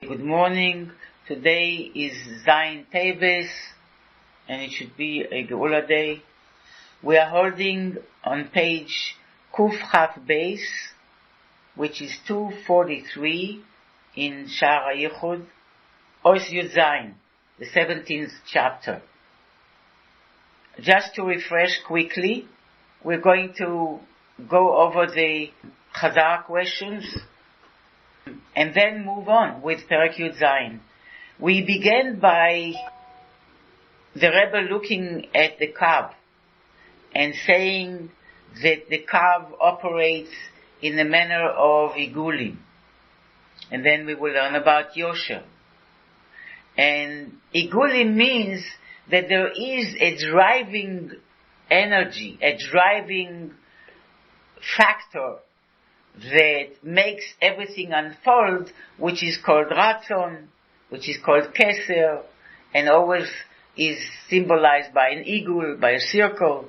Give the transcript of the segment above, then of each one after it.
Good morning. Today is Zayin Teives, and it should be a Geula day. We are holding on page Kuf Chaf Beis, which is 243 in Shaar Hayichud, Ois Yud Zayin, the 17th chapter. Just to refresh quickly, we're going to go over the Chazar questions and then move on with Perek Yud Zayin. We began by the Rebbe looking at the Kav and saying that the Kav operates in the manner of Igulim. And then we will learn about Yosher. And Igulim means that there is a driving energy, a driving factor that makes everything unfold, which is called Ratzon, which is called Keser, and always is symbolized by an igul, by a circle.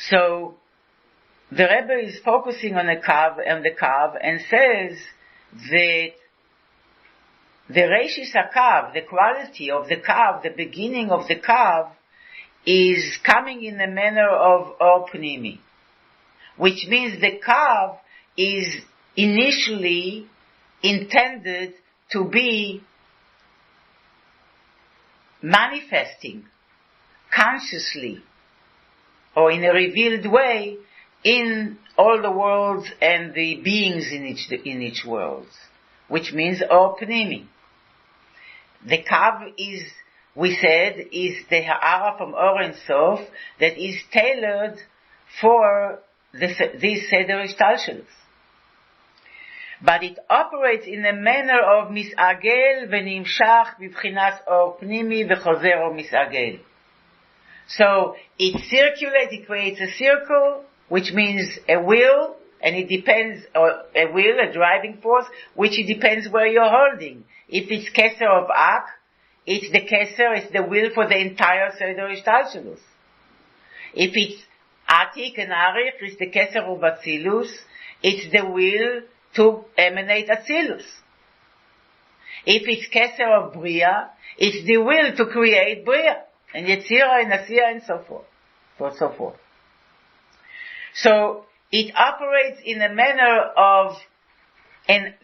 So the Rebbe is focusing on the Kav and says that the Reishis HaKav, the quality of the Kav, the beginning of the Kav, is coming in the manner of Or Pnimi, which means the Kav is initially intended to be manifesting consciously or in a revealed way in all the worlds and the beings in each world, which means Or Pnimi. The Kav is, we said, is the Ha'ara from Or Ein Sof that is tailored for this Seder Ishtalshelus. But it operates in a manner of misagel v'nimshach b'bchinas or pnimi v'chozer or misagel. So it circulates, it creates a circle, which means a will, and it depends, or a will, a driving force, which it depends where you're holding. If it's Keser of Ak, it's the Keser, it's the will for the entire Seder Ishtalshelus. If it's Atik and Arich, it's the Keser of Atzilus, it's the will to emanate Atzilus. If it's Keser of Bria, it's the will to create Bria, and Yetzira and Asiya and so forth. So it operates in a manner of, and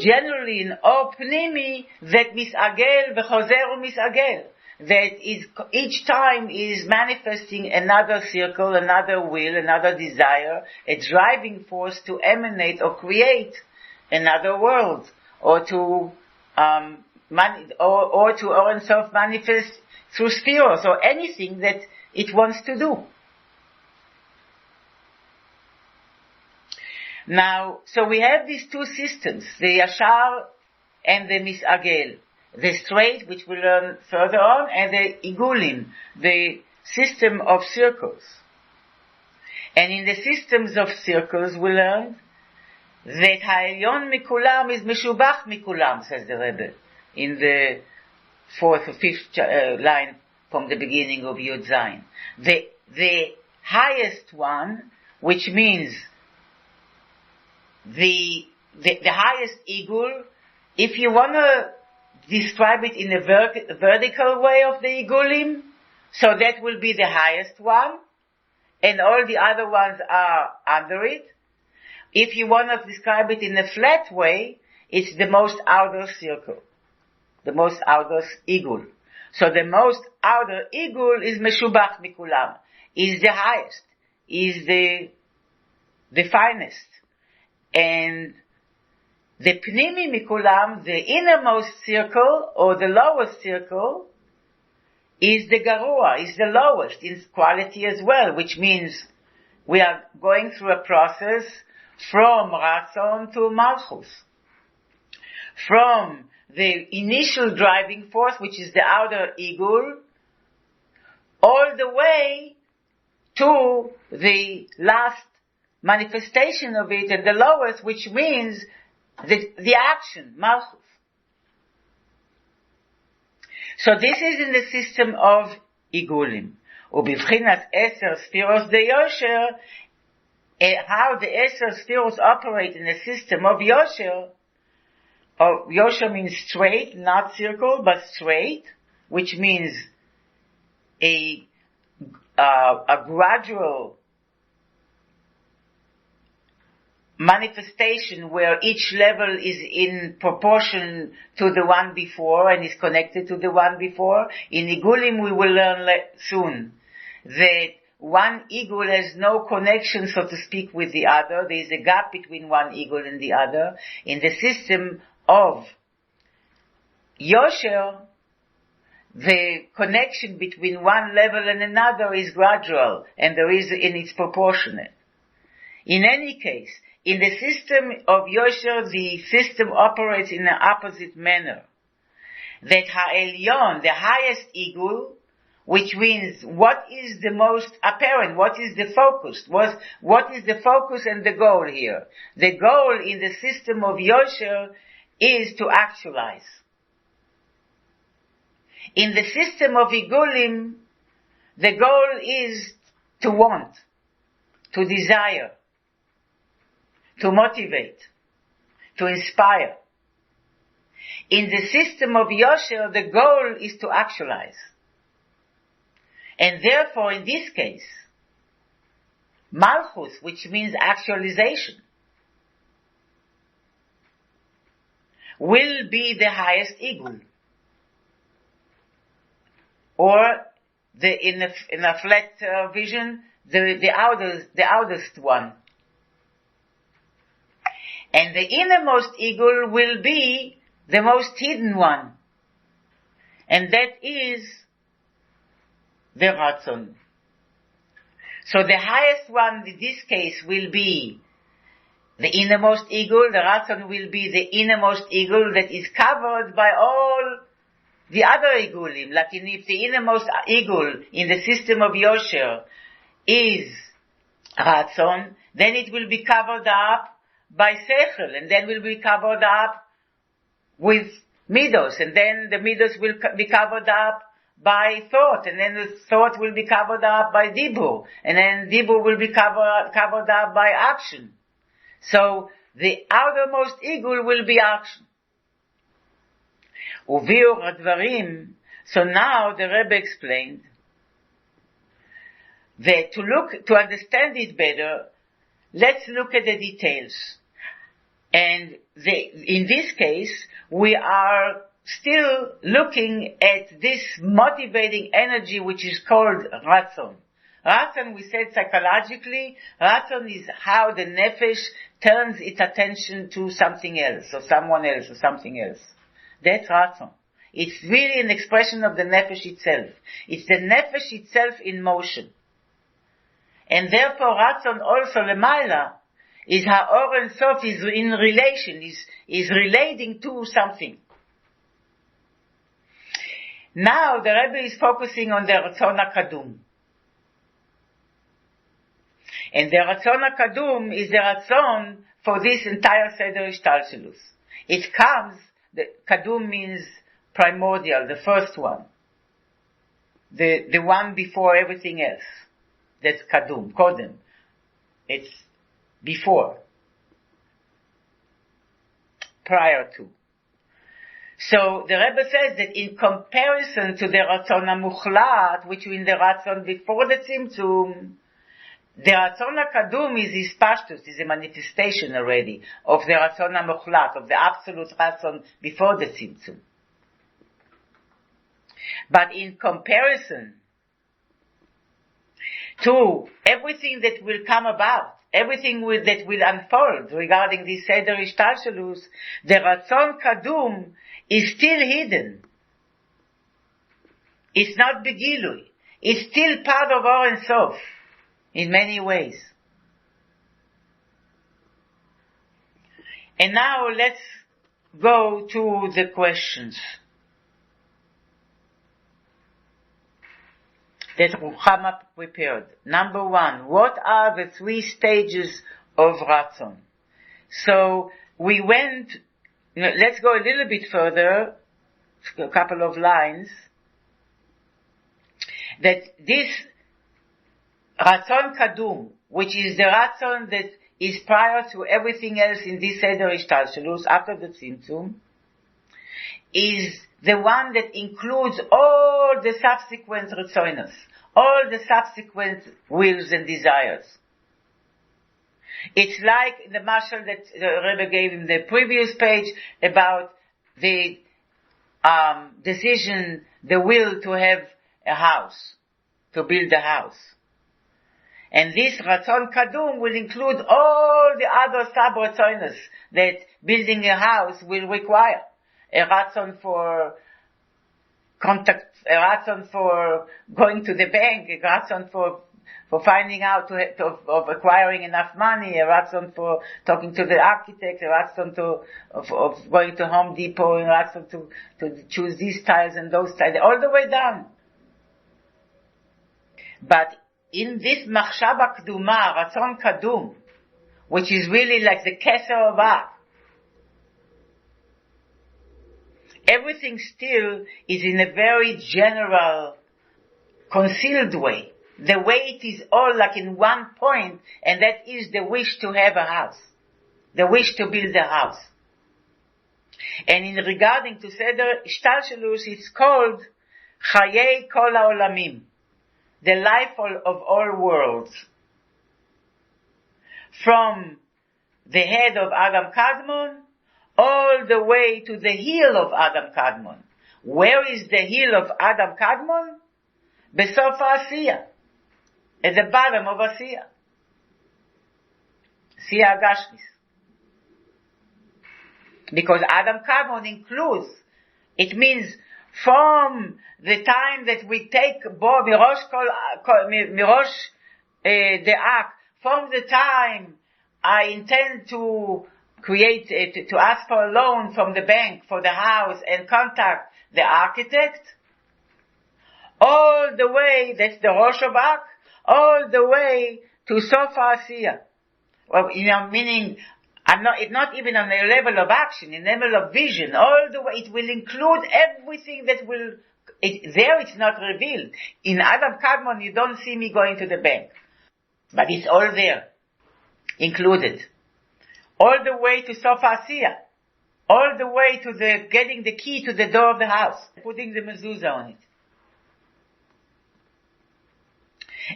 generally in Or Pnimi, that misagel v'chozer misagel, that is each time is manifesting another circle, another will, another desire, a driving force to emanate or create another world, or to or to Or Ein Sof manifest through spheros, or anything that it wants to do. Now, so we have these two systems, the Yashar and the Misagel. The straight, which we'll learn further on, and the Igulim, the system of circles. And in the systems of circles, we learn that Ha'elyon Mikulam is Meshubach Mikulam, says the Rebbe, in the fourth or fifth line from the beginning of Yud Zayin. The highest one, which means the highest Igul, if you want to describe it in a vertical way of the Igulim, so that will be the highest one, and all the other ones are under it. If you want to describe it in a flat way, it's the most outer circle, the most outer Igul. So the most outer Igul is Meshubach Mikulam, is the highest, is the finest. And the Pnimi Mikulam, the innermost circle, or the lowest circle, is the Garua, is the lowest in quality as well, which means we are going through a process from Ratzon to Malchus. From the initial driving force, which is the outer Igul, all the way to the last manifestation of it at the lowest, which means the action, Malchus. So this is in the system of Igulim. Ubivchinas Eser Spheros de Yosher, how the Eser Spheros operate in the system of Yosher, Yosher means straight, not circle, but straight, which means a gradual manifestation where each level is in proportion to the one before and is connected to the one before. In Igulim we will learn soon that one Igul has no connection, so to speak, with the other. There is a gap between one Igul and the other. In the system of Yosher, the connection between one level and another is gradual, and it's proportionate. In any case, in the system of Yosher, the system operates in an opposite manner. That Ha'elyon, the highest Igul, which means what is the most apparent, what is the focus, what is the focus and the goal here? The goal in the system of Yosher is to actualize. In the system of Igulim, the goal is to want, to desire, to motivate, to inspire. In the system of Yosher, the goal is to actualize. And therefore, in this case, Malchus, which means actualization, will be the highest Igul. Or in a flat vision, the oldest one. And the innermost Igul will be the most hidden one. And that is the Ratzon. So the highest one in this case will be the innermost Igul. The Ratzon will be the innermost Igul that is covered by all the other Igulim. Like if the innermost Igul in the system of Yosher is Ratzon, then it will be covered up by Sechel, and then will be covered up with Midos, and then the Midos will be covered up by thought, and then the thought will be covered up by Dibur, and then Dibur will be covered up by action. So the outermost Igul will be action. Uviur advarim. So now the Rebbe explained that to understand it better, let's look at the details. And in this case, we are still looking at this motivating energy which is called Ratzon. Ratzon, we said psychologically, Ratzon is how the Nefesh turns its attention to something else, or someone else, or something else. That's Ratzon. It's really an expression of the Nefesh itself. It's the Nefesh itself in motion. And therefore Ratzon also Lemaila is how Or and Sof is in relation, is relating to something. Now the Rebbe is focusing on the Ratzon HaKadum. And the Ratzon HaKadum is the Ratzon for this entire Seder Ishtalshelus. It comes, the Kadum means primordial, the first one. The one before everything else. That's Kadum, Kodem. It's before. Prior to. So the Rebbe says that in comparison to the Ratzon HaMuchlat, which in the Ratzon before the Tzimtzum, the Ratzon HaKadum is Pashtus, is a manifestation already of the Ratzon HaMuchlat, of the absolute Ratzon before the Tzimtzum. But in comparison to everything that will come about, everything that will unfold regarding this Seder Ishtalshelus, the Ratzon Kadum is still hidden. It's not Begilui. It's still part of Or and Sof in many ways. And now let's go to the questions that Ruchama prepared. Number one, what are the 3 stages of Ratzon? So we went, let's go a little bit further, a couple of lines, that this Ratzon Kadum, which is the Ratzon that is prior to everything else in this Seder Ishtalshelus, after the Tzimtzum, is the one that includes all the subsequent retzonos, all the subsequent wills and desires. It's like the mashal that the Rebbe gave in the previous page about the decision, the will to have a house, to build a house. And this Ratzon Kadum will include all the other sub-Ratzonos that building a house will require. A Ratzon for contact, a Ratzon for going to the bank, a Ratzon for finding out of acquiring enough money, a Ratzon for talking to the architect, a Ratzon of going to Home Depot, a Ratzon to choose these tiles and those tiles, all the way down. But in this Machshava Kduma, Ratzon Kadum, which is really like the Keser of Ak, everything still is in a very general, concealed way. The way it is all like in one point, and that is the wish to have a house. The wish to build a house. And in regarding to Seder Ishtalshelus, it's called Chayei Kol HaOlamim, the life of all worlds. From the head of Adam Kadmon, all the way to the heel of Adam Kadmon. Where is the heel of Adam Kadmon? Besof Asiya. At the bottom of Asiya. Asiya Agashmis. Because Adam Kadmon includes, it means from the time that we take Mirosh the Ak, from the time I intend to create, to ask for a loan from the bank for the house and contact the architect, all the way, that's the Rosh of Ak, all the way to Sofa Asiya. Well, meaning, it's not even on a level of action, in a level of vision, all the way, it will include everything that will, there it's not revealed. In Adam Kadmon, you don't see me going to the bank. But it's all there, included. All the way to Sofa Asiya. All the way to getting the key to the door of the house, putting the mezuzah on it.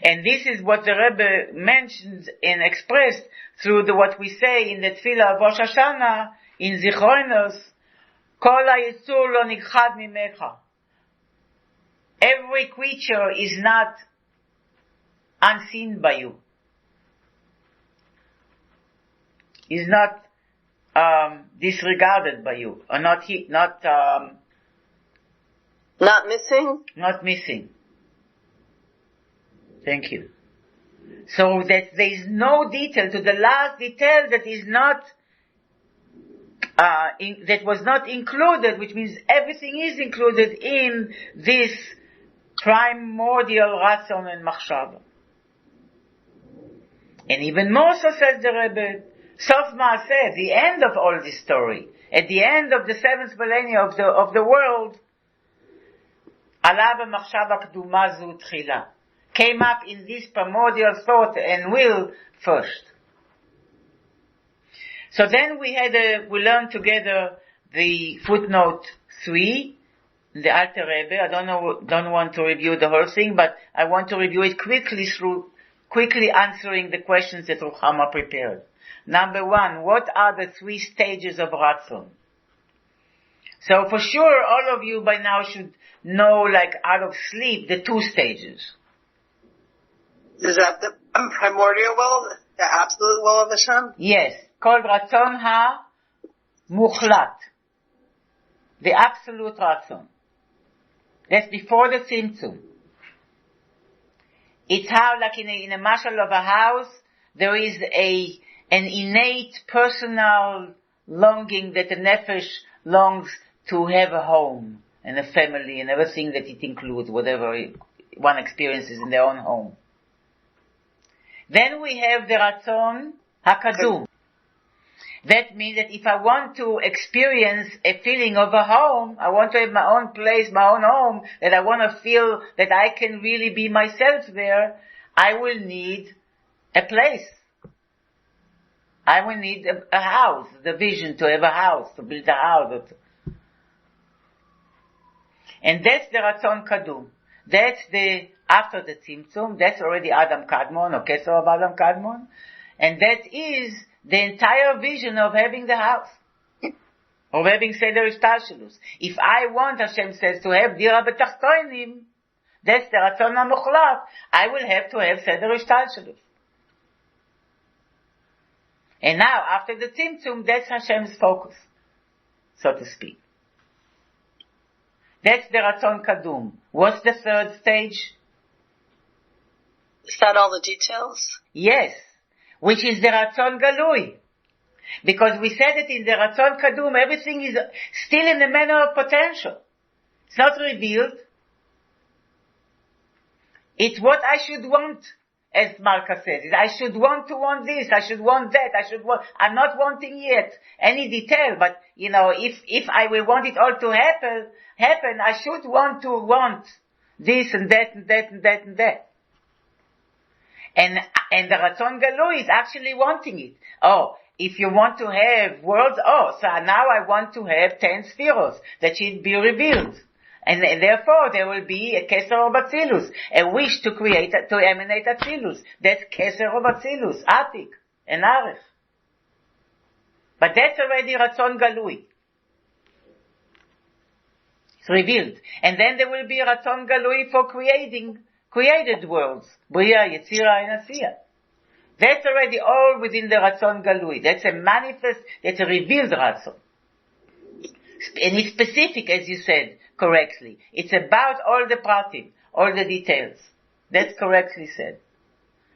And this is what the Rebbe mentions and expressed through what we say in the Tefillah of Rosh Hashanah, in Zichronos, Kol HaYitzur lo nikhad mimecha. Every creature is not unseen by you. Is not disregarded by you, or not missing? Not missing. Thank you. So that there is no detail to the last detail that is not, that was not included, which means everything is included in this primordial Ratzon and Machshava. And even more so says the Rebbe, Sof Maaseh, the end of all this story, at the end of the seventh millennium of the world, Alav Machshava Kduma Zu Tchila, came up in this primordial thought and will first. So then we learned together the footnote 3, the Alter Rebbe. I don't want to review the whole thing, but I want to review it quickly answering the questions that Ruchama prepared. Number 1, what are the 3 stages of Ratzon? So for sure, all of you by now should know, like out of sleep, the 2 stages. Is that the primordial will, the absolute will of Hashem? Yes, called Ratzon Ha-Muchlat. The absolute Ratzon. That's before the Tzimtzum. It's how, like in a mashal of a house, there is an innate personal longing that the nefesh longs to have a home and a family and everything that it includes, whatever one experiences in their own home. Then we have the Ratzon HaKadum. That means that if I want to experience a feeling of a home, I want to have my own place, my own home, that I want to feel that I can really be myself there, I will need a place. I will need a house, the vision to have a house, to build a house. And that's the Ratzon Kadum. That's after the Tzimtzum, that's already Adam Kadmon, or Keser of Adam Kadmon. And that is the entire vision of having the house. Of having Seder Ishtalshelus. If I want, Hashem says, to have Dira B'Tachtoinim, that's the Ratzon HaMuchlat, I will have to have Seder Ishtalshelus. And now, after the Tzimtzum, that's Hashem's focus, so to speak. That's the Ratzon Kadum. What's the third stage? Is that all the details? Yes. Which is the Ratzon Galui. Because we said that in the Ratzon Kadum, everything is still in the manner of potential. It's not revealed. It's what I should want, as Malka says. I should want to want this, I should want that, I'm not wanting yet any detail, but, if I will want it all to happen, I should want to want this and that and that and that and that. And the Ratzon Galui is actually wanting it. Oh, if you want to have worlds, so now I want to have 10 spheros that should be revealed. And therefore there will be a Keser of Atzilus, a wish to emanate Atzilus. That's Keser of Atzilus, Atik, and Arif. But that's already Ratzon Galui. It's revealed. And then there will be Ratzon Galui for created worlds. Bria, Yetzira, and Asiya. That's already all within the Ratzon Galui. That's a manifest, that's a revealed Ratzon. And it's specific, as you said correctly. It's about all the pratim, all the details. That's correctly said.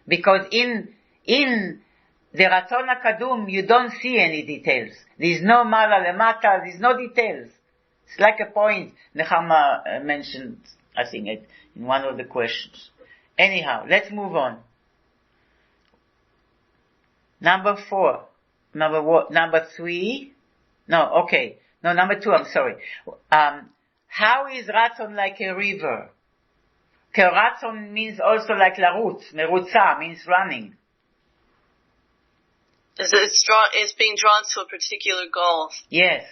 Because in the Ratzon HaKadum, you don't see any details. There's no Mala Lemata, there's no details. It's like a point Nechama mentioned, I think, in one of the questions. Anyhow, let's move on. Number 4. Number 3. No, okay. No, number 2, I'm sorry. How is Ratzon like a river? Ratzon means also like larutz. Merutza means running. It's being drawn to a particular goal. Yes.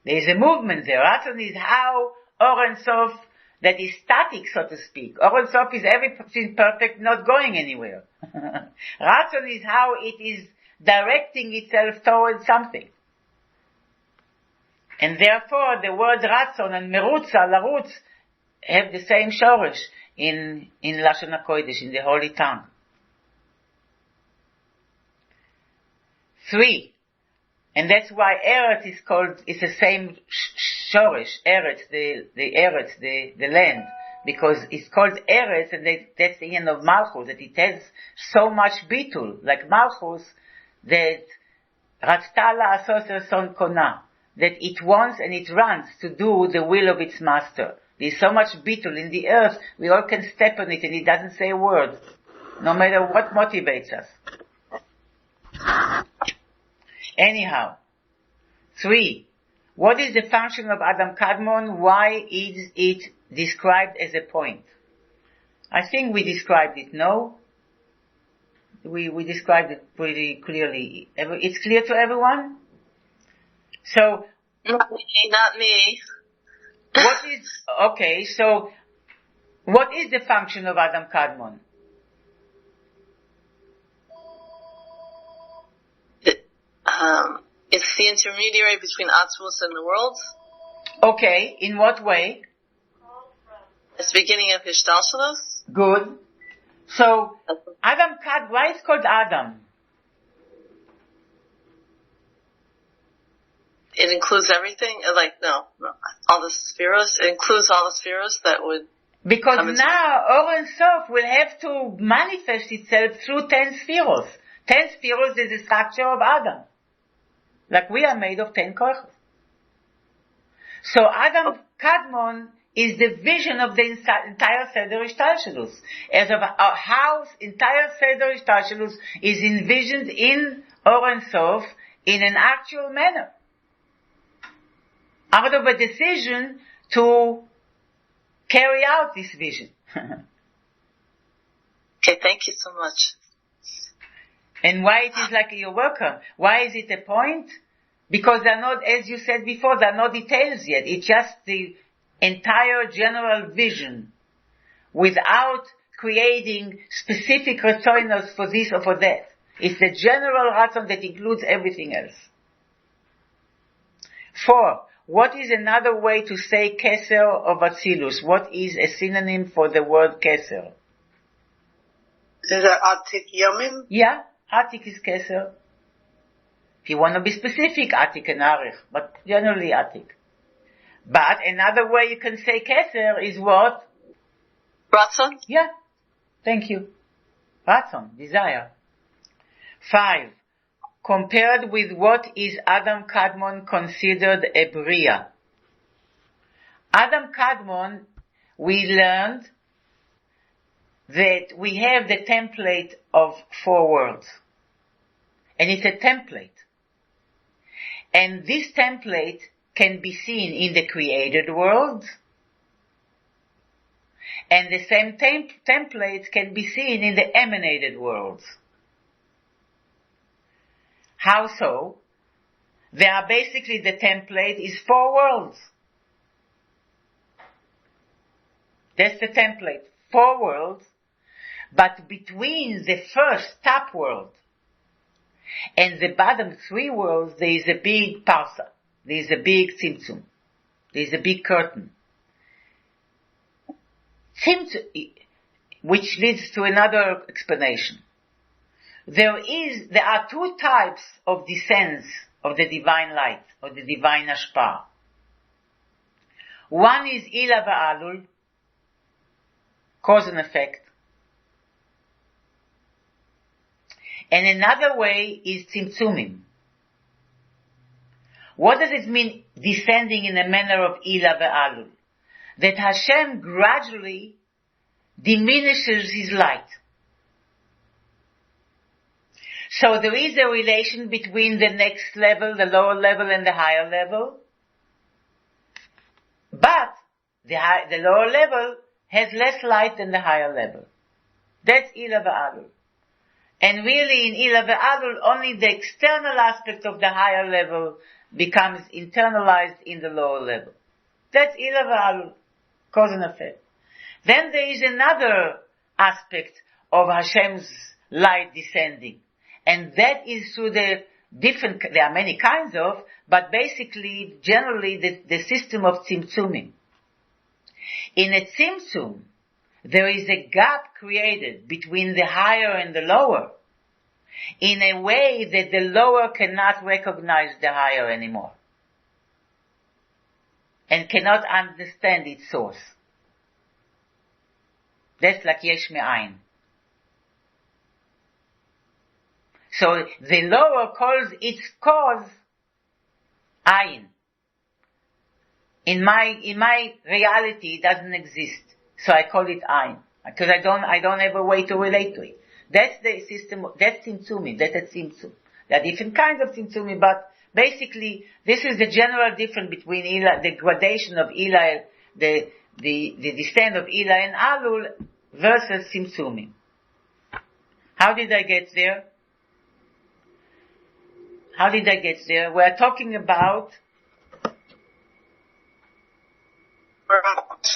There is a movement there. Ratzon is how Or Ein Sof, that is static, so to speak. Or Ein Sof is everything perfect, not going anywhere. Ratzon is how it is directing itself towards something. And therefore, the words Ratzon and Merutza, Larutz, have the same shorish in Lashon HaKodesh, in the Holy Tongue. 3. And that's why Eretz is the same shorish, Eretz, the land. Because it's called Eretz, and that's the end of Malchus, that it has so much bitul, like Malchus, that Ratzta la'asos ratzon kona, that it wants and it runs to do the will of its master. There's so much bitul in the earth, we all can step on it and it doesn't say a word, no matter what motivates us. Anyhow, 3. What is the function of Adam Kadmon? Why is it described as a point? I think we described it, no? We described it pretty clearly. It's clear to everyone? So, not me. So, what is the function of Adam Kadmon? It's the intermediary between Atzmos and the world. Okay, in what way? It's the beginning of Hishtalshalos. Good. So, Adam Kad, why is it called Adam? It includes everything? No. All the spheros? It includes all the spheros that would... Because now, Or Ein Sof will have to manifest itself through 10 spheros. 10 spheros is the structure of Adam. Like we are made of 10 kochos. So Adam Kadmon is the vision of the entire Seder Ishtalshelus. As of how entire Seder Ishtalshelus is envisioned in Or Ein Sof in an actual manner. Out of a decision to carry out this vision. Okay, thank you so much. And why it is like, you're welcome. Why is it a point? Because there are not, as you said before, there are no details yet. It's just the entire general vision without creating specific ratzonos for this or for that. It's the general ratzon that includes everything else. 4. What is another way to say keser of Atzilus? What is a synonym for the word keser? Is that Atik Yomim? Yeah, Atik is keser. If you want to be specific, Atik and Arich, but generally Atik. But another way you can say keser is what? Ratzon? Yeah. Thank you. Ratzon, desire. 5. Compared with what is Adam Kadmon considered a Bria? Adam Kadmon, we learned that we have the template of 4 worlds. And it's a template. And this template can be seen in the created world, and the same templates can be seen in the emanated worlds. How so? They are basically, the template is 4 worlds. That's the template. 4 worlds, but between the first top world and the bottom 3 worlds, there is a big parsa. There is a big tzimtzum. There is a big curtain. Which leads to another explanation. There are 2 types of descents of the divine light, or the divine hashpah. One is Ila va'alul, cause and effect. And another way is tzimtzumim. What does it mean, descending in a manner of Ila ve'alul? That Hashem gradually diminishes His light. So there is a relation between the next level, the lower level, and the higher level. But the lower level has less light than the higher level. That's Ila ve'alul. And really in Ila ve'alul, only the external aspect of the higher level becomes internalized in the lower level. That's Ila ve'alul, cause and effect. Then there is another aspect of Hashem's light descending. And that is through there are many kinds of, but basically, generally, the system of tzimtzumim. In a tzimtzum, there is a gap created between the higher and the lower, in a way that the lower cannot recognize the higher anymore, and cannot understand its source. That's like yesh me'ayin. So the lower calls its cause ayin. In my reality, it doesn't exist, so I call it ayin, because I don't have a way to relate to it. That's the system. That's tzimtzumim. That's a tzimtzum. There are different kinds of tzimtzumim, but basically, this is the general difference between Ila, the gradation of Ila, the descent of Ila and Alul versus tzimtzumim. How did I get there? We're talking about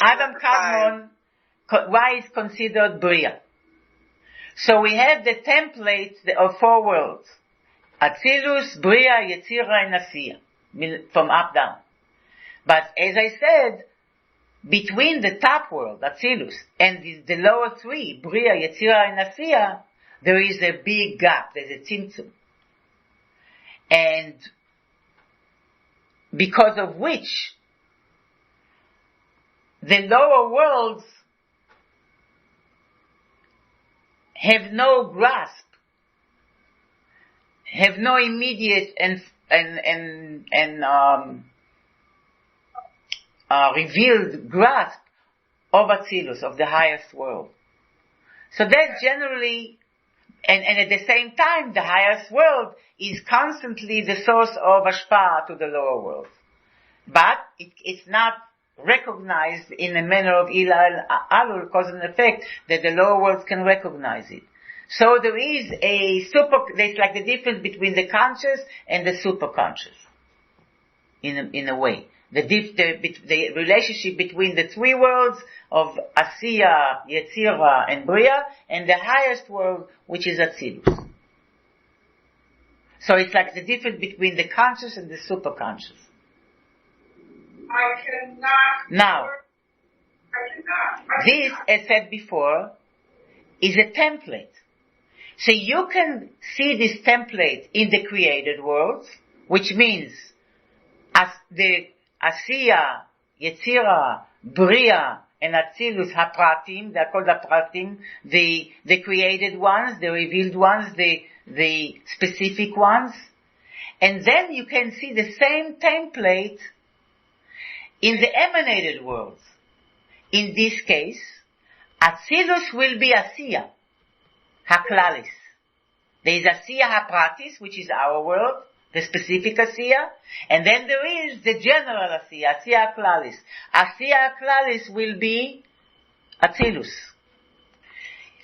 Adam Kadmon, why is considered Bria. So we have the template of 4 worlds. Atzilus, Bria, Yetzira, and Asiya. From up down. But as I said, between the top world, Atzilus, and the lower 3, Bria, Yetzira, and Asiya, there is a big gap. There's a tzimtzum. And because of which the lower worlds have no grasp, have no immediate and revealed grasp of Atzilus, of the highest world. So that's generally, and at the same time, the highest world is constantly the source of Ashpah to the lower world. But it's not recognized in a manner of Ila Alul, cause and effect, that the lower worlds can recognize it. So there is there's like the difference between the conscious and the superconscious, in a way. the relationship between the three worlds of Asiya, Yetzira, and Bria, and the highest world, which is Atzilus. So it's like the difference between the conscious and the superconscious. Now, this, as said before, is a template. So you can see this template in the created worlds, which means as the Asiya, Yetzira, Bria, and Atzilus Hapratim, they're called Hapratim, the created ones, the revealed ones, the specific ones. And then you can see the same template in the emanated worlds. In this case, Atzilus will be Asiya, Haklalis. There is Asiya Hapratis, which is our world, the specific Asiya, and then there is the general Asiya, Asiya Haklalis. Asiya Haklalis will be Atzilus.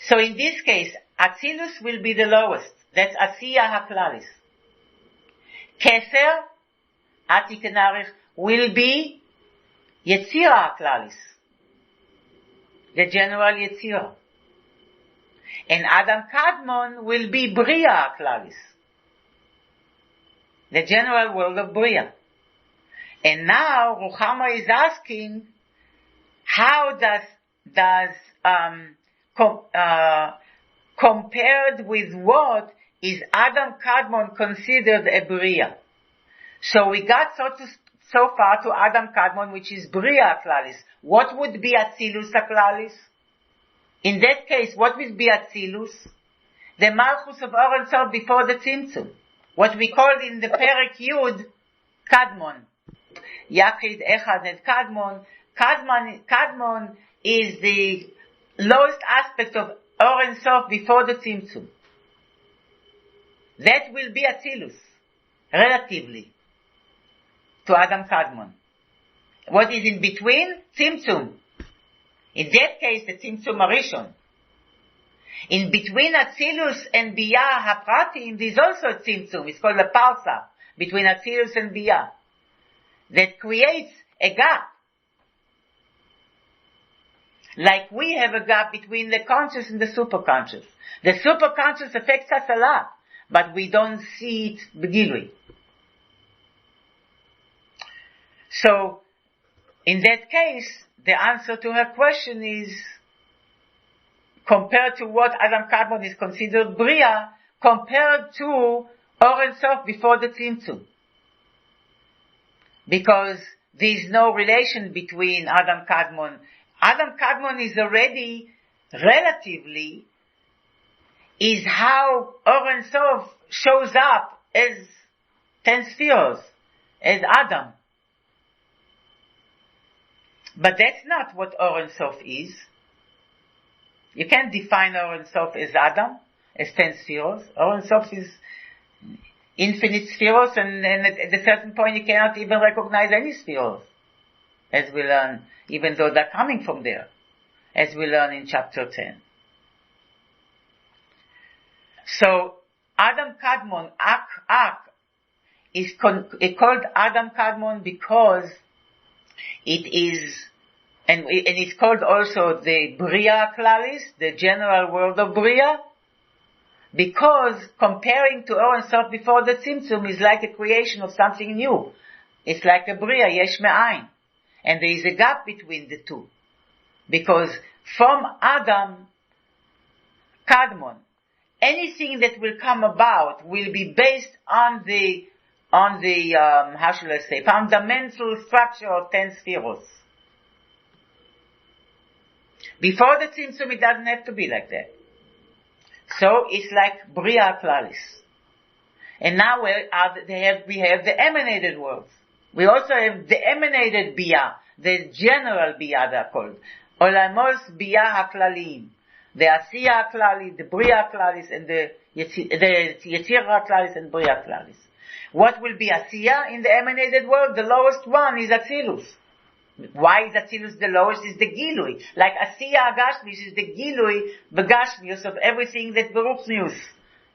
So in this case, Atzilus will be the lowest. That's Asiya Haklalis. Keser, Atik and Arich, will be Yetzira Haklalis, the general Yetzira. And Adam Kadmon will be Bria Haklalis, the general world of Bria. And now Ruchama is asking, how does compared with what is Adam Kadmon considered a Bria? So we got so far to Adam Kadmon, which is Bria Haklalis. What would be Atzilus Haklalis? In that case, what will be Atzilus? The Malchus of Or and Sof before the Tzimtzum. What we call in the Perek Yud, Kadmon. Yachid, Echad, and Kadmon. Kadmon is the lowest aspect of Or and Sof before the Tzimtzum. That will be Atzilus, relatively, to Adam Kadmon. What is in between? Tzimtzum. In that case, the Tzimtzum Arishon. In between Atzilus and Bia Hapratim, there is also a Tzimtzum. It's called a Parsa, between Atzilus and Bia, that creates a gap. Like we have a gap between the conscious and the superconscious. The superconscious affects us a lot, but we don't see it begilui. So, in that case, the answer to her question is, compared to what Adam Kadmon is considered Bria, compared to Or and Sof before the Tzimtzum. Because there is no relation between Adam Kadmon. Adam Kadmon is already, relatively, is how Or and Sof shows up as 10 spheres, as Adam. But that's not what Or and Sof is. You can't define Or and Sof as Adam, as 10 spheres. Or and Sof is infinite spheres, and at a certain point you cannot even recognize any spheres, as we learn, even though they're coming from there, as we learn in chapter 10. So, Adam Kadmon, Ak, is called Adam Kadmon because it is, and it's called also the Bria Klalis, the general world of Bria, because comparing to Or and Sof before the Tzimtzum is like a creation of something new. It's like a Bria, Yesh Me'ayin. And there is a gap between the two. Because from Adam Kadmon, anything that will come about will be based on the how shall I say, fundamental structure of 10 spheres. Before the Tzimtzum, it doesn't have to be like that. So it's like Bria Klalis. And now we have the emanated worlds. We also have the emanated Bia, the general Bia they're called. Olamos Bia HaKlalim. The Asiya HaKlali, the Bria Klalis, and the Yetzira Klalis and Bria Klalis. What will be Asiya in the emanated world? The lowest one is Atzilus. Why is Atzilus the lowest? Is the Gilui. Like Asiya Agashmius is the Gilui, Begashmius of everything that Beruchnius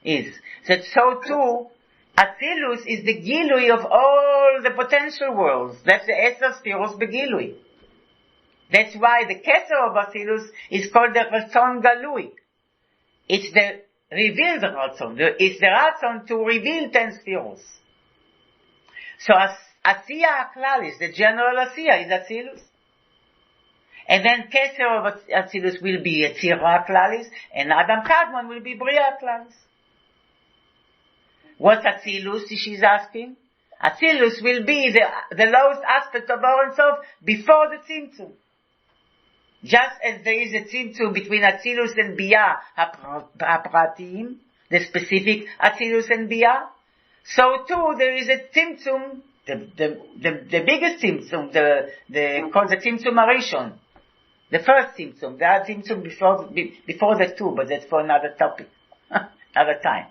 is. So too, Atzilus is the Gilui of all the potential worlds. That's the Eser Sfiros Begilui. That's why the Keser of Atzilus is called the Ratzon Galui. It's the revealed Ratzon. It's the Ratzon to reveal 10 Sfiros. So Asiya Aklalis, the general Asiya, is Atzilus. And then Keser of Atzilus will be Yetzira Aklalis, and Adam Kadmon will be Bria Aklalis. What's Atzilus, she's asking? Atzilus will be the lowest aspect of Or Ein Sof before the Tzimtzum. Just as there is a Tzimtzum between Atzilus and Bia HaPratim, the specific Atzilus and Bia, so too there is a Tzimtzum, the biggest Tzimtzum, called the Tzimtzum Arishon. The first Tzimtzum. There are Tzimtzum before the two, but that's for another topic, another time.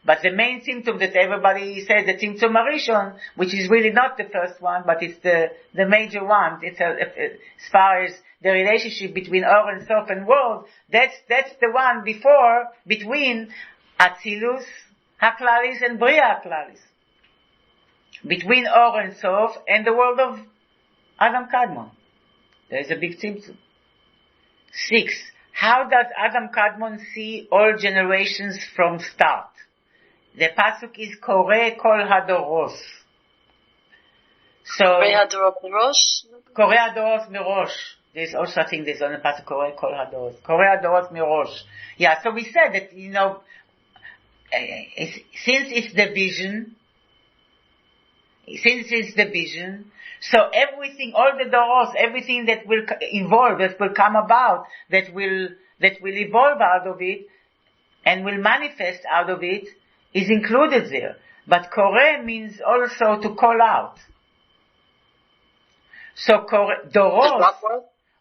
But the main Tzimtzum that everybody says, the Tzimtzum Arishon, which is really not the first one, but it's the major one. It's as far as the relationship between Or Ein Sof and world, that's the one between Atzilus Haklalis and Bria Haklalis. Between Or Ein Sof and the world of Adam Kadmon. There is a big Tzimtzum. 6. How does Adam Kadmon see all generations from start? The pasuk is Koreh Kol Hadoros. So Koreh Hadoros Mirosh. There's also I think there's on the pasuk Koreh Kol Hadoros. Koreh Hadoros Mirosh. Yeah. So we said that since it's the vision, so everything, all the doros, everything that will evolve, that will come about, that will evolve out of it, and will manifest out of it, is included there. But Koreh means also to call out. So Doros,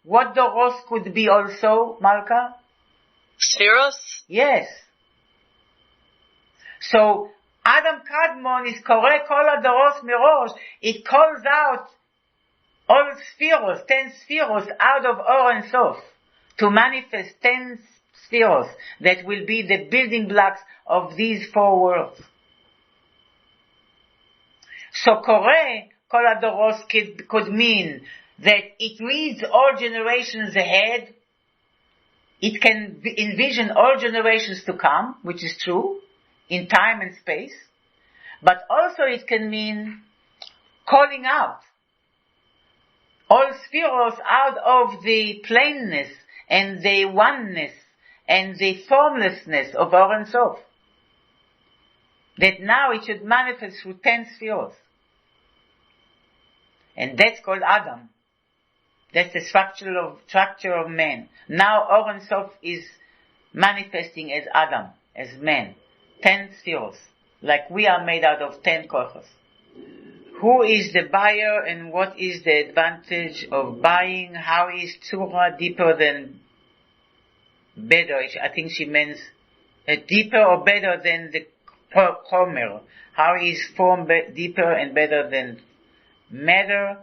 what Doros could be also, Malka? Spheros? Yes. So Adam Kadmon is Koreh Kol Hadoros Mirosh. It calls out all Spheros, 10 Spheros out of Or Ein Sof to manifest 10 Spheros that will be the building blocks of these 4 worlds. So Koreh Kol Hadoros could mean that it reads all generations ahead. It can envision all generations to come, which is true, in time and space. But also it can mean calling out all Spheros out of the plainness and the oneness and the formlessness of Or Ein Sof. That now it should manifest through 10 Spheros. And that's called Adam. That's the structure of man. Now Or Ein Sof is manifesting as Adam, as man. 10 Spheros. Like we are made out of 10 kochos. Who is the buyer and what is the advantage of buying? How is Tzura deeper than better? I think she means deeper or better than the Chomer. How is form deeper and better than matter?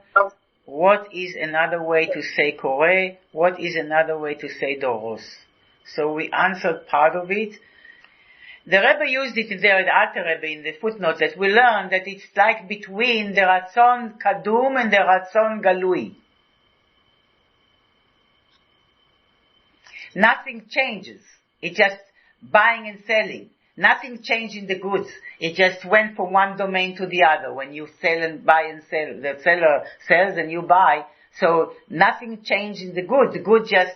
What is another way to say Koreh? What is another way to say Doros? So we answered part of it. The Rebbe used it there, the Alter Rebbe, in the footnotes, that we learn that it's like between the Ratzon Kadum and the Ratzon Galui. Nothing changes. It's just buying and selling. Nothing changed in the goods. It just went from one domain to the other. When you sell and buy and sell, the seller sells and you buy. So nothing changed in the good. The good just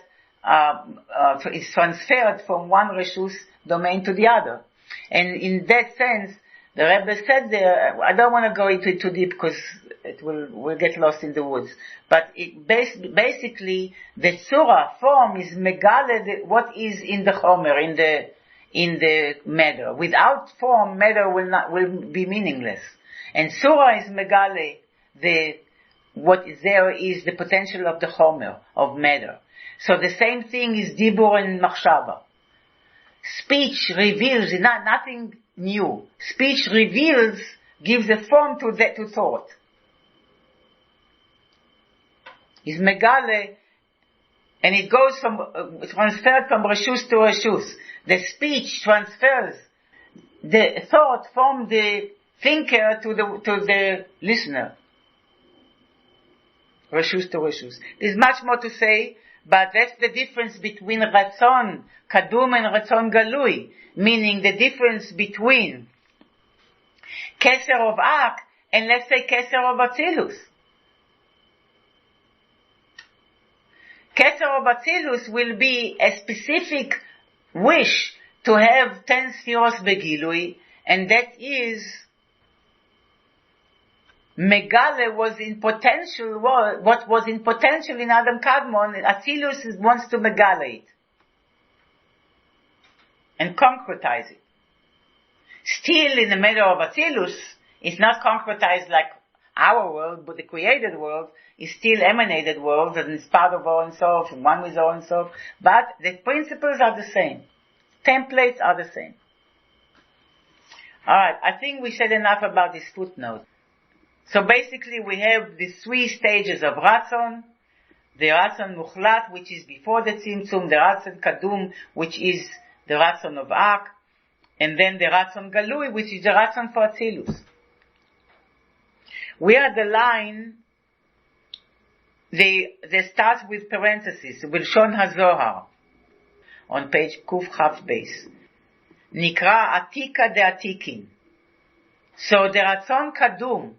is transferred from one Reshus domain to the other. And in that sense, the Rebbe said there, I don't want to go into it too deep because we'll get lost in the woods. But basically, the Surah form is megale, what is in the Chomer, in the matter. Without form, matter will be meaningless. And Surah is megale, what is there is the potential of the Chomer, of matter. So the same thing is Dibur and Machshava. Speech reveals nothing new. Speech reveals, gives a form to thought. Is megale, and it goes transferred from Reshus to Reshus. The speech transfers the thought from the thinker to the listener. Reshus to Reshus. There's much more to say, but that's the difference between Ratzon Kadum and Ratzon Galui, meaning the difference between Keser of Ak and let's say Keser of Atzilus. Keser of Atzilus will be a specific wish to have 10 Sfiros Begilui, and that is Megale was in potential, what was in potential in Adam Kadmon, Atzilus wants to Megale it and concretize it. Still, in the matter of Atzilus, it's not concretized like our world, but the created world is still emanated world, and it's part of our Ein Sof, and one with our Ein Sof, but the principles are the same. Templates are the same. Alright, I think we said enough about this footnote. So basically we have the 3 stages of Ratzon, the Ratzon Muchlat, which is before the Tzimtzum, the Ratzon Kadum, which is the Ratzon of Ak, and then the Ratzon Galui, which is the Ratzon for Atzilus. We are the line, they start with parentheses, with Shon HaZohar, on page Kuf Chaf Beis. Nikra Atika de Atikin. So the Ratzon Kadum,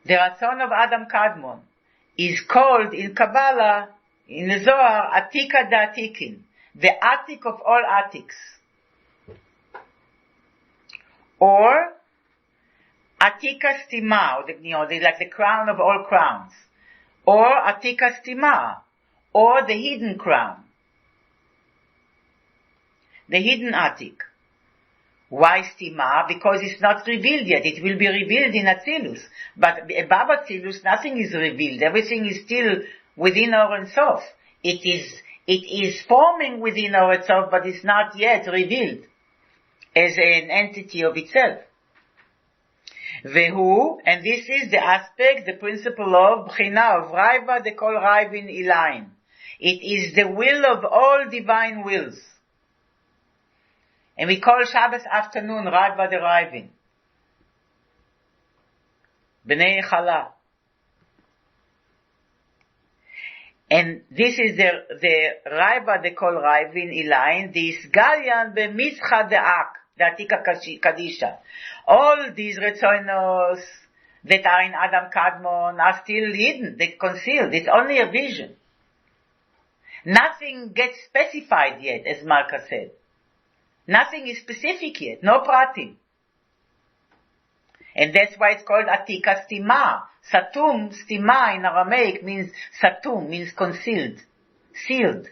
the Ratzon of Adam Kadmon, is called in Kabbalah, in the Zohar, Atika de Atikin, the Atik of all Atiks. Or Atika Stima, like the crown of all crowns. Or Atika Stima, or the hidden crown. The hidden Atik. Why Stima? Because it's not revealed yet. It will be revealed in Atzilus. But above Atzilus, nothing is revealed. Everything is still within our Ein Sof. It is forming within our Ein Sof, but it's not yet revealed as an entity of itself. Vehu, and this is the aspect, the principle of Bchina, of Raiva, the Kol Raivin Ilain. It is the will of all divine wills. And we call Shabbos afternoon Raiva the Raivin. Bnei Chala. And this is the Raiva the Kol Raivin Ilain, the Isgalian b'mitzcha de'ak, the Atika Kadisha. All these Retzonos that are in Adam Kadmon are still hidden, they're concealed. It's only a vision. Nothing gets specified yet, as Malka said. Nothing is specific yet, no pratim. And that's why it's called Atika Stima. Satum, Stima in Aramaic means Satum, means concealed, sealed,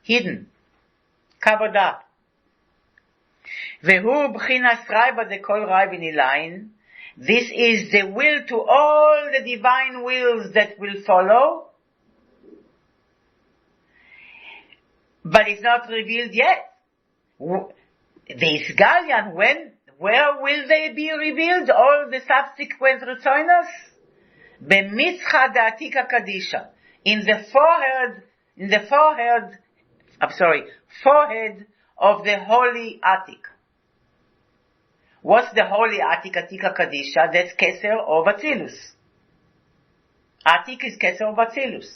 hidden, covered up. Vehu b'chinas raiva de kol raivin ilain. This is the will to all the divine wills that will follow, but it's not revealed yet. The Isgalian, where will they be revealed? All the subsequent Retzonos? B'mitzcha de'atika kadisha. In the forehead of the holy Atik. What's the holy Atik, Atika Kadisha? That's Keser of Atzilus. Atik is Keser of Atzilus.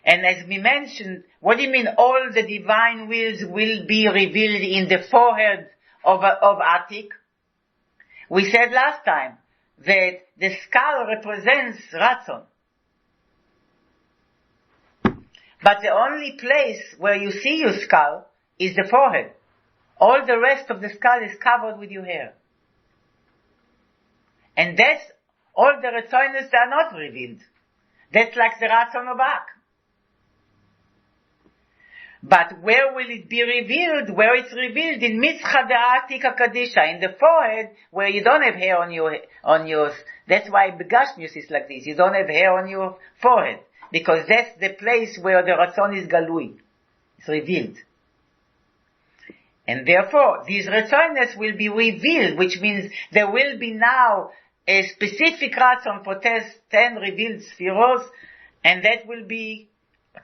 And as we mentioned, what do you mean all the divine wills will be revealed in the forehead of Atik? We said last time that the skull represents Ratzon. But the only place where you see your skull is the forehead. All the rest of the skull is covered with your hair. And that's all the Retzonos that are not revealed. That's like the Ratzon of Ak. But where will it be revealed? Where it's revealed in Mitzcha De'atika Kadisha, in the forehead, where you don't have hair on your, that's why Begashmius is like this. You don't have hair on your forehead. Because that's the place where the Ratzon is Galui. It's revealed. And therefore, these Retzonos will be revealed, which means there will be now a specific Ratzon for 10 revealed Spheros, and that will be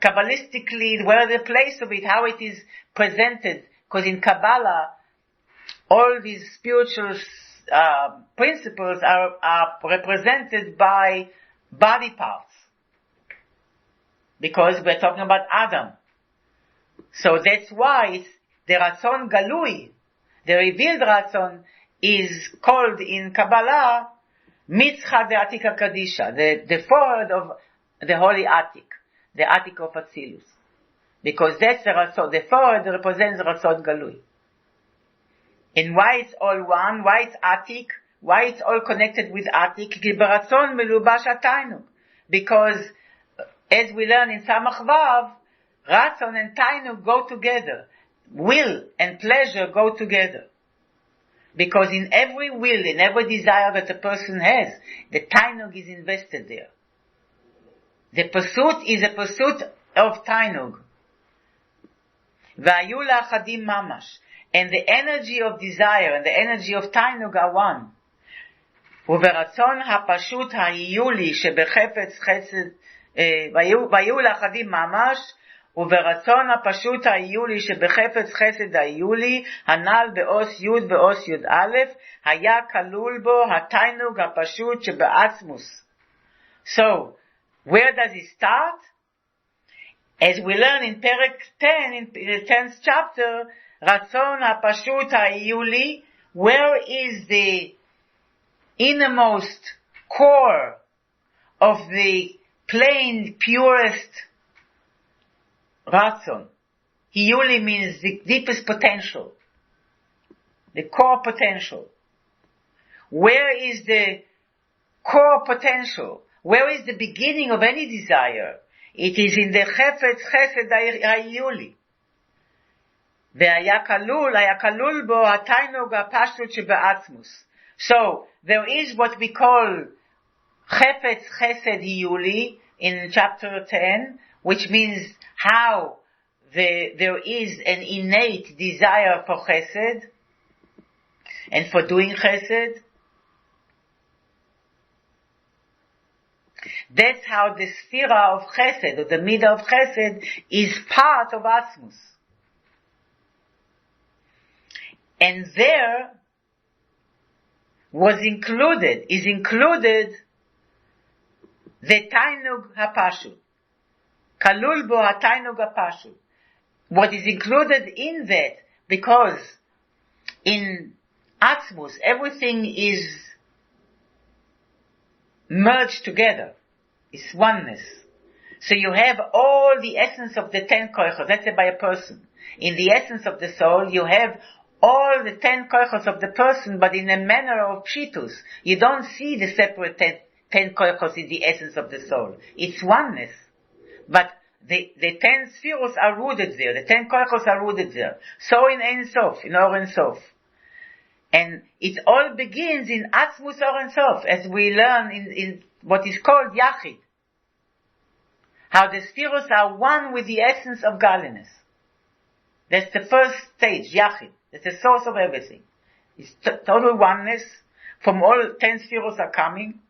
Kabbalistically, where the place of it, how it is presented. Because in Kabbalah, all these spiritual principles are represented by body parts. Because we're talking about Adam. So that's why it's the Ratzon Galui, the revealed Ratzon, is called in Kabbalah Mitzcha de Atika Kadisha, the forehead of the holy Atik, the Atik of Atzilus. Because that's the Ratzon, the forehead represents Ratzon Galui. And why it's all one, why it's Atik, why it's all connected with Atik, Ki beratzon melubash atainug. Because, as we learn in Samach Vav, Ratzon and Tainug go together. Will and pleasure go together. Because in every will, in every desire that a person has, the Tainug is invested there. The pursuit is a pursuit of Tainug. V'ayu la'achadim mamash. And the energy of desire and the energy of Tainug are one. וברצון הפשוט היו לי שבחפץ חסד, והיו לאחדים ממש, וברצון הפשוט היו לי שבחפץ חסד היו לי, הנ"ל בעוס י' בעוס י"א, היה כלול בו התיינוג הפשוט שבעצמוס. So, where does it start? As we learn in Perek 10, in the 10th chapter, רצון הפשוט היו לי, where is the innermost core of the plain, purest Ratzon. Hiyuli means the deepest potential, the core potential. Where is the core potential? Where is the beginning of any desire? It is in the Chefetz Chesed Hiyuli. והיה כלול בו התיינוג הפשוט שבעצמוס. So, there is what we call Chefetz Chesed Hiyuli in chapter 10, which means how there is an innate desire for Chesed and for doing Chesed. That's how the Sphira of Chesed, or the Midah of Chesed, is part of Asmus. And there is included the Tainug HaPashut. Kalul bo HaTainug HaPashut. What is included in that, because in Atzmus everything is merged together. It's oneness. So you have all the essence of the 10 koichos, let's say by a person. In the essence of the soul, you have all the 10 koichos of the person, but in a manner of pshitus. You don't see the separate 10 koichos in the essence of the soul. It's oneness. But the 10 spheros are rooted there. The 10 koichos are rooted there. So in Ein Sof, in Or Ein Sof. And it all begins in Atzmus Or Ein Sof, as we learn in what is called Yachid. How the spheros are one with the essence of godliness. That's the first stage, Yachid. It's the source of everything. It's total oneness. From all 10 spheros are coming.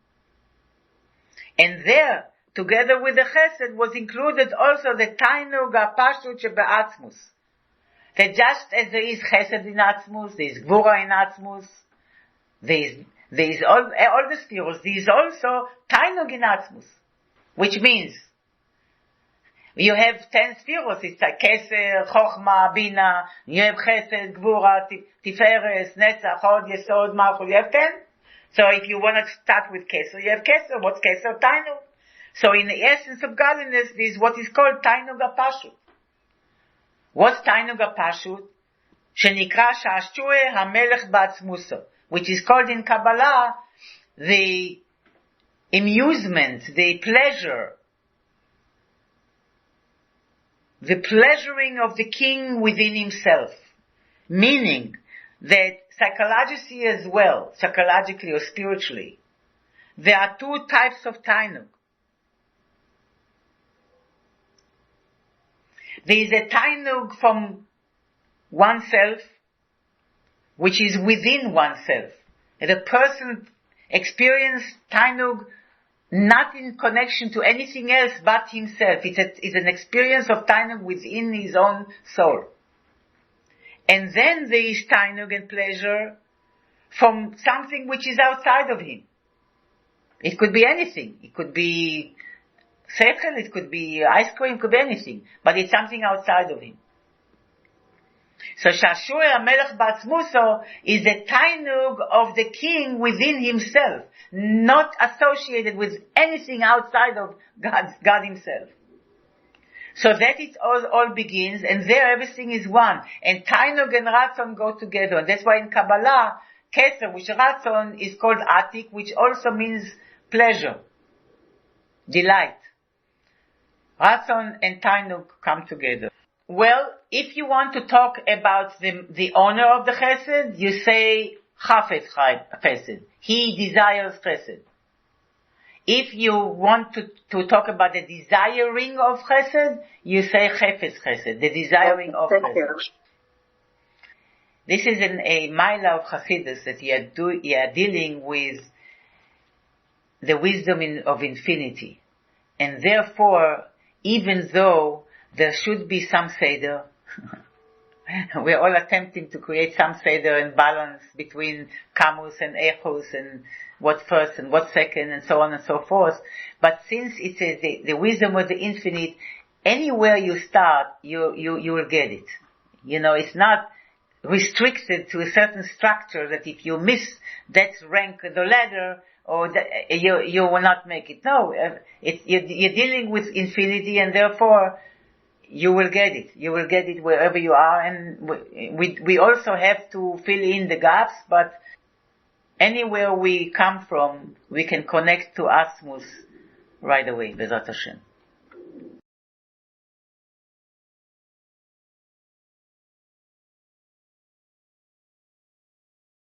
And there, together with the Chesed, was included also the Tainug HaPashut Shebe'atzmus. That just as there is Chesed in Atzmus, there is Gvura in Atzmus, there is all the spheros, there is also Tainug in Atzmus. Which means, you have 10 spheros, it's like Keser, Chochma, Bina, you have Chesed, Gvura, Tiferes, Netzach, Hod, Yesod, Malchut, you have 10. So if you want to start with Keser, you have Keser. What's Keser? Tainug. So in the essence of godliness, there is what is called Tainug HaPashut. What's Tainug HaPashut? Shenikra Sha'ashue HaMelech Ba'atzmuso, which is called in Kabbalah the amusement, the pleasure, the pleasuring of the king within himself. Meaning that psychologically as well, psychologically or spiritually, there are two types of Tainug. There is a Tainug from oneself, which is within oneself. And the person experiences Tainug not in connection to anything else but himself. It's an experience of Tainug within his own soul. And then there is tainug and pleasure from something which is outside of him. It could be anything. It could be seichel, it could be ice cream, it could be anything. But it's something outside of him. So Shashur HaMelech Ba'atzmuso is the tainug of the king within himself, not associated with anything outside of God himself. So that it all begins, and there everything is one. And tainug and ratzon go together. And that's why in Kabbalah, Keser, which ratzon is called atik, which also means pleasure, delight. Ratzon and tainug come together. Well, if you want to talk about the owner of the chesed, you say chafetz chesed. He desires chesed. If you want to talk about the desiring of chesed, you say chefetz chesed, the desiring of chesed. This is a maila of Chassidus that you are dealing with the wisdom of infinity. And therefore, even though there should be some seder, we're all attempting to create some seder and balance between kamus and echus and what first and what second and so on and so forth. But since it's the wisdom of the infinite, anywhere you start, you will get it. It's not restricted to a certain structure that if you miss that rank of the ladder, or that, you will not make it. No, you're dealing with infinity, and therefore you will get it. You will get it wherever you are, and we also have to fill in the gaps, but anywhere we come from, we can connect to Asmus right away, Bezrat Hashem.